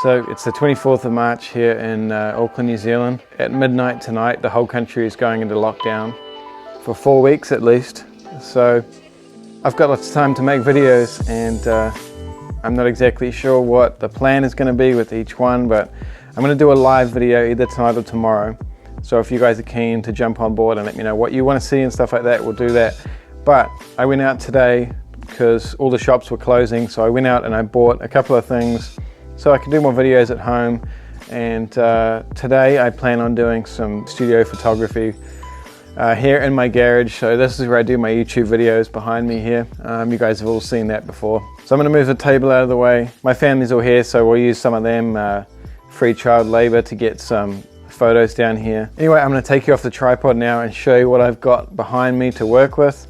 So it's the 24th of March here in Auckland, New Zealand. At midnight tonight, the whole country is going into lockdown for 4 weeks at least. So I've got lots of time to make videos, and I'm not exactly sure what the plan is going to be with each one, but I'm going to do a live video either tonight or tomorrow. So if you guys are keen to jump on board and let me know what you want to see and stuff like that, we'll do that. But I went out today because all the shops were closing, so I went out and I bought a couple of things so I can do more videos at home. And today I plan on doing some studio photography here in my garage. So this is where I do my YouTube videos behind me here. You guys have all seen that before. So I'm going to move the table out of the way. My family's all here, so we'll use some of them free child labor to get some photos down here. Anyway, I'm going to take you off the tripod now and show you what I've got behind me to work with,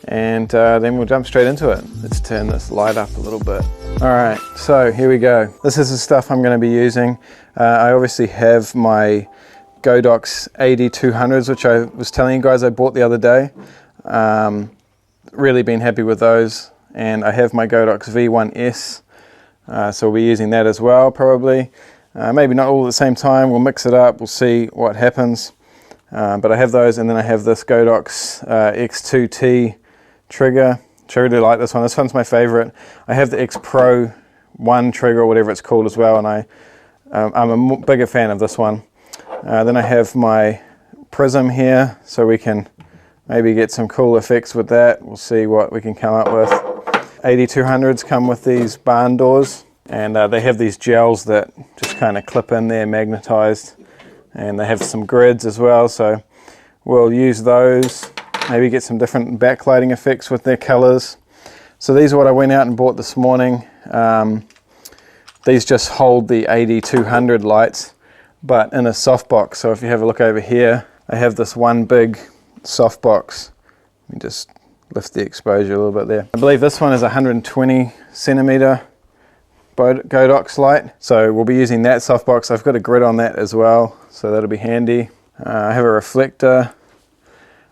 and then we'll jump straight into it. Let's turn this light up a little bit. Alright, so here we go. This is the stuff I'm going to be using. I obviously have my Godox AD200s, which I was telling you guys I bought the other day. Really been happy with those. And I have my Godox V1S, so we'll be using that as well probably. Maybe not all at the same time, we'll mix it up, we'll see what happens. But I have those, and then I have this Godox X2T trigger. I really like this one. This one's my favorite. I have the X Pro 1 trigger or whatever it's called as well, and I'm a bigger fan of this one. Then I have my prism here, so we can maybe get some cool effects with that. We'll see what we can come up with. AD200s come with these barn doors, and they have these gels that just kind of clip in there, magnetized, and they have some grids as well, so we'll use those, maybe get some different backlighting effects with their colors. So these are what I went out and bought this morning. These just hold the AD200 lights, but in a softbox. So if you have a look over here, I have this one big softbox. Let me just lift the exposure a little bit there. I believe this one is 120 centimeter Godox light, so we'll be using that softbox. I've got a grid on that as well, so that'll be handy. I have a reflector.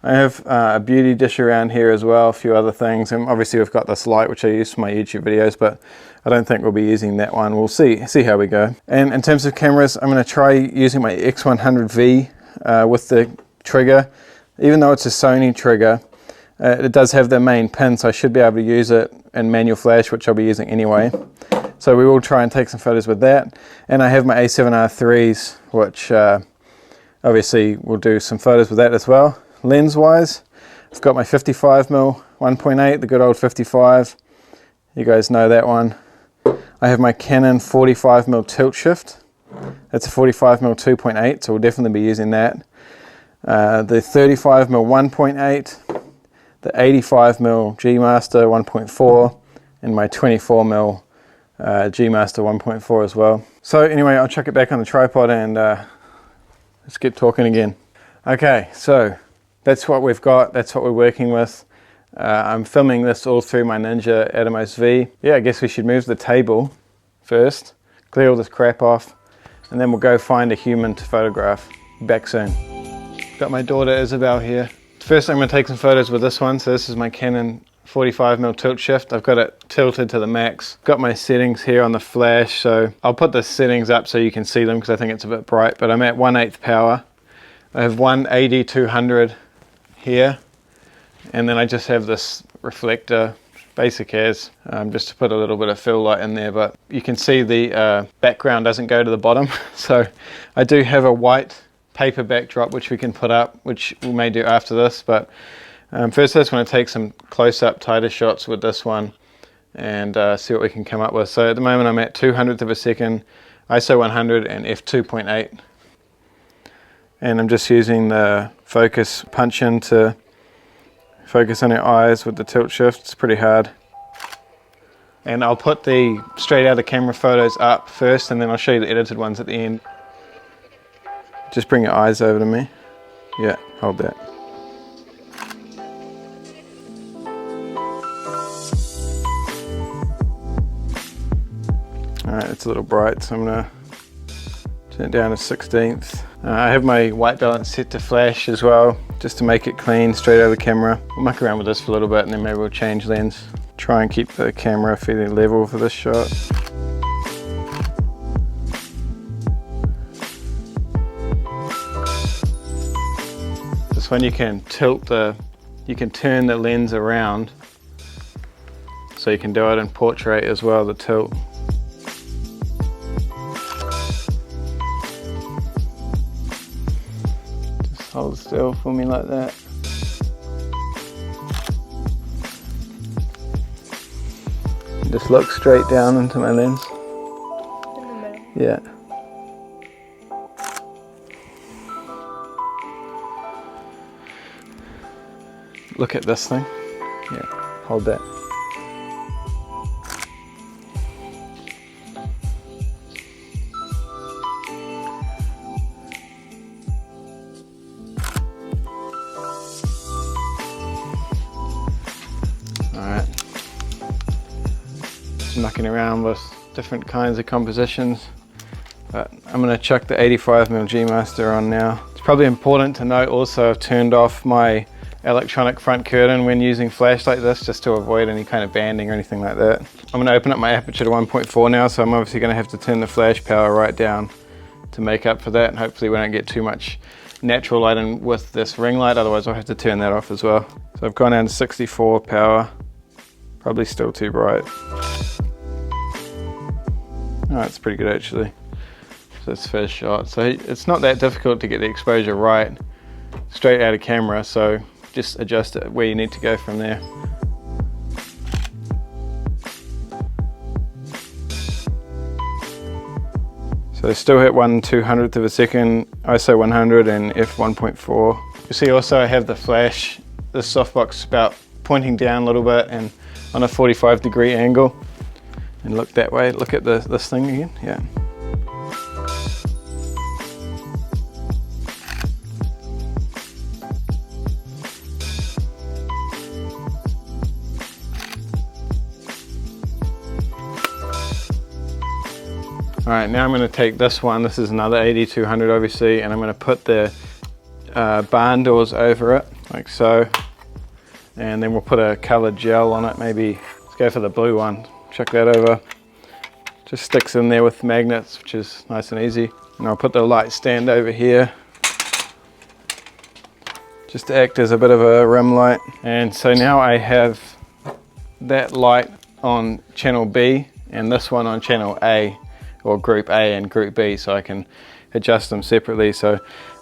I have a beauty dish around here as well, a few other things, and obviously we've got this light which I use for my YouTube videos, but I don't think we'll be using that one. We'll see how we go. And in terms of cameras, I'm going to try using my X100V with the trigger. Even though it's a Sony trigger, it does have the main pin, so I should be able to use it in manual flash, which I'll be using anyway. So we will try and take some photos with that. And I have my A7RIIIs, which obviously we'll do some photos with that as well. Lens wise, I've got my 55mm 1.8, the good old 55. You guys know that one. I have my Canon 45mm tilt shift. That's a 45mm 2.8, so we'll definitely be using that. The 35mm 1.8, the 85mm G Master 1.4, and my 24mm G Master 1.4 as well. So anyway, I'll chuck it back on the tripod and let's get talking again. Okay, so that's what we've got, that's what we're working with. I'm filming this all through my Ninja Atomos V. Yeah, I guess we should move the table first, clear all this crap off, and then we'll go find a human to photograph. Back soon. Got my daughter Isabel here. First I'm going to take some photos with this one. So this is my Canon 45mm tilt shift. I've got it tilted to the max. Got my settings here on the flash, so I'll put the settings up so you can see them because I think it's a bit bright, but I'm at 1/8 power. I have one AD200 here, and then I just have this reflector, basic as, just to put a little bit of fill light in there, but you can see the background doesn't go to the bottom. So I do have a white paper backdrop which we can put up, which we may do after this, but first I just want to take some close-up tighter shots with this one and see what we can come up with. So at the moment I'm at 200th of a second, ISO 100 and f2.8, and I'm just using the focus punch-in to focus on your eyes with the tilt shift. It's pretty hard. And I'll put the straight out of camera photos up first, and then I'll show you the edited ones at the end. Just bring your eyes over to me. Yeah, hold that. Alright, it's a little bright, so I'm going to turn it down to 16th. I have my white balance set to flash as well, just to make it clean, straight out of the camera. We'll muck around with this for a little bit and then maybe we'll change lens. Try and keep the camera fairly level for this shot. This one you can turn the lens around, so you can do it in portrait as well, the tilt. Just hold still for me like that. And just look straight down into my lens. In the middle. Yeah. Look at this thing. Yeah, hold that. Alright. Just mucking around with different kinds of compositions. But I'm going to chuck the 85mm G Master on now. It's probably important to note also I've turned off my electronic front curtain when using flash like this, just to avoid any kind of banding or anything like that. I'm going to open up my aperture to 1.4 now, so I'm obviously going to have to turn the flash power right down to make up for that, and hopefully we don't get too much natural light in with this ring light, otherwise I'll have to turn that off as well. So I've gone down to 64 power, probably still too bright. Oh, it's pretty good actually. So it's first shot. So it's not that difficult to get the exposure right straight out of camera, so just adjust it where you need to go from there. So still hit 1/200th of a second, ISO 100 and f1.4. You see also I have the flash, the softbox spout pointing down a little bit and on a 45-degree angle. And look that way, look at this thing again, yeah. Alright, now I'm going to take this one, this is another AD200 obviously, and I'm going to put the barn doors over it, like so. And then we'll put a coloured gel on it, maybe, let's go for the blue one, chuck that over. Just sticks in there with magnets, which is nice and easy. And I'll put the light stand over here, just to act as a bit of a rim light. And so now I have that light on channel B, and this one on channel A, or group A and group B, so I can adjust them separately. So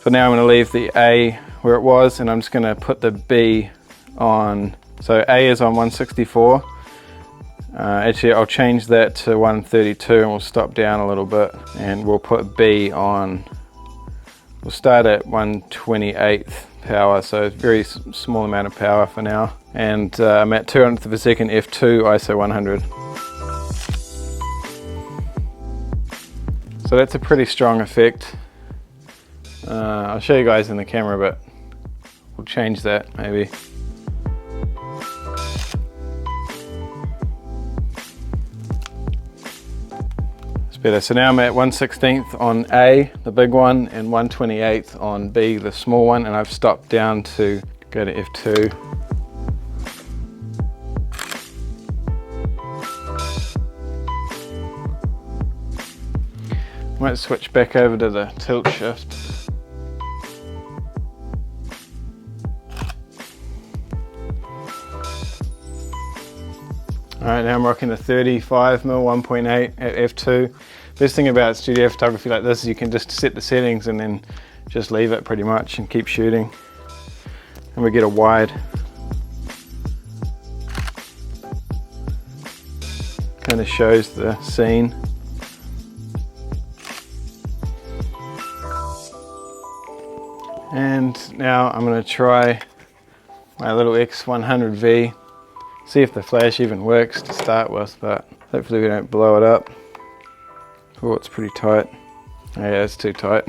for now I'm going to leave the A where it was, and I'm just going to put the B on, so A is on 164. Actually I'll change that to 132 and we'll stop down a little bit, and we'll put B on, we'll start at 1/28th power, so very small amount of power for now. And I'm at 200th of a second f2 ISO 100. So that's a pretty strong effect. I'll show you guys in the camera, but we'll change that maybe. It's better. So now I'm at 1/16th on A, the big one, and 1/28th on B, the small one, and I've stopped down to go to f2. Might switch back over to the tilt shift. Alright, now I'm rocking the 35mm 1.8 at f2. Best thing about studio photography like this is you can just set the settings and then just leave it pretty much and keep shooting. And we get a wide. Kind of shows the scene. And now I'm going to try my little X100V, see if the flash even works to start with, but hopefully we don't blow it up. Oh, it's pretty tight. Oh, yeah, it's too tight.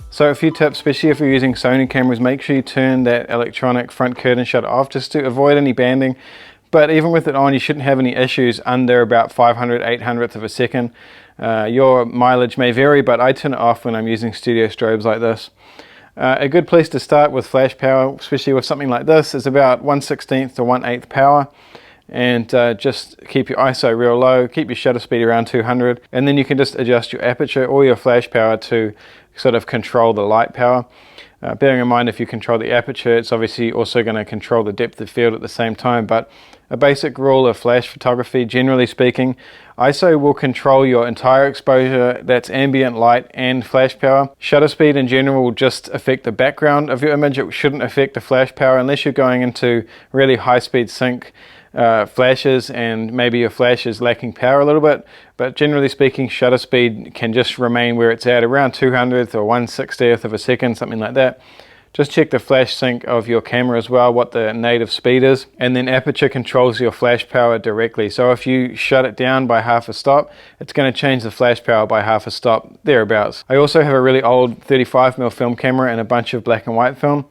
So a few tips, especially if you're using Sony cameras, make sure you turn that electronic front curtain shutter off just to avoid any banding. But even with it on, you shouldn't have any issues under about 500/800th of a second. Your mileage may vary, but I turn it off when I'm using studio strobes like this. A good place to start with flash power, especially with something like this, is about 1/16th to 1/8th power. and just keep your ISO real low, keep your shutter speed around 200, and then you can just adjust your aperture or your flash power to sort of control the light power. Bearing in mind, if you control the aperture, it's obviously also going to control the depth of field at the same time. But a basic rule of flash photography, generally speaking, ISO will control your entire exposure, that's ambient light and flash power. Shutter speed in general will just affect the background of your image. It shouldn't affect the flash power unless you're going into really high speed sync flashes and maybe your flash is lacking power a little bit. But generally speaking, shutter speed can just remain where it's at, around 200th or 1/60th of a second, something like that. Just check the flash sync of your camera as well, what the native speed is, and then aperture controls your flash power directly. So if you shut it down by half a stop, it's going to change the flash power by half a stop, thereabouts. I also have a really old 35mm film camera and a bunch of black and white film.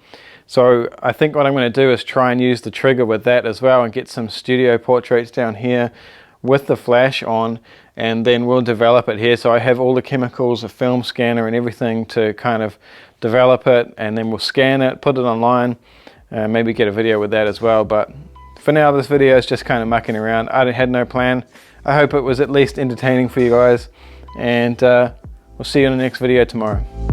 So I think what I'm going to do is try and use the trigger with that as well and get some studio portraits down here with the flash on, and then we'll develop it here. So I have all the chemicals, a film scanner and everything to kind of develop it, and then we'll scan it, put it online, maybe get a video with that as well. But for now, this video is just kind of mucking around. I had no plan. I hope it was at least entertaining for you guys, and we'll see you in the next video tomorrow.